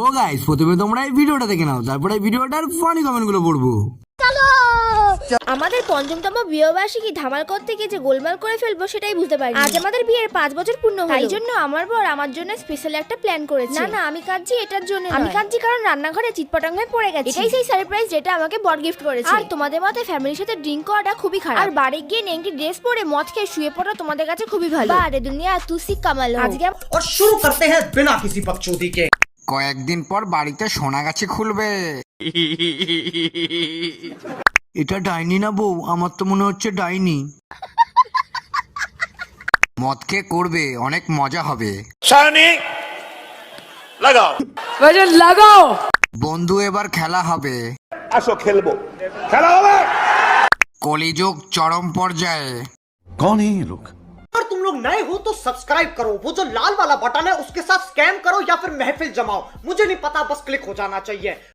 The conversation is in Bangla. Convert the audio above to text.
ও গাইস, প্রথমে তোমরা এই ভিডিওটা দেখে নাও, তারপরে এই ভিডিওটার ফানি কমেন্টগুলো পড়বো। আমাদের পঞ্চমতম বিয়েবার্ষিকী ধামাল করতে গিয়ে যে গোলমাল করে ফেলবো সেটাই বুঝতে পারি। আজ আমাদের বিয়ের 5 বছর পূর্ণ হলো, তাই জন্য আমার বর আমার জন্য স্পেশাল একটা প্ল্যান করেছে। না আমি কাঁদছি এটার জন্য, আমি কাঁদছি কারণ রান্নাঘরে চিটপটাং হয়ে পড়ে গেছে। এটাই সেই সারপ্রাইজ যেটা আমাকে বর গিফট করেছে। আর তোমাদের মতে ফ্যামিলির সাথে ড্রিঙ্ক করাটা খুবই খারাপ, আর বাড়ি গিয়ে নেংটি ড্রেস পরে মদ খেয়ে শুয়ে পড়া তোমাদের কাছে খুবই ভালো। আরে দুনিয়া তুসি কামাল। আজকে और शुरू करते हैं बिना किसी बकचोदी के। কয়েকদিন পর বাড়িতে সোনাগাছি খুলবে। এটা ডাইনি না বউ? আমার তো মনে হচ্ছে ডাইনি। মদ খেয়ে করবে, অনেক মজা হবে। বন্ধু এবার খেলা হবে। আসো খেলবো, খেলা হবে। কলিযুগ চরম পর্যায়ে। कौन है ये लोग? अगर तुम लोग नए हो तो सब्सक्राइब करो, वो जो लाल वाला बटन है उसके साथ स्कैम करो या फिर महफिल जमाओ, मुझे नहीं पता, बस क्लिक हो जाना चाहिए।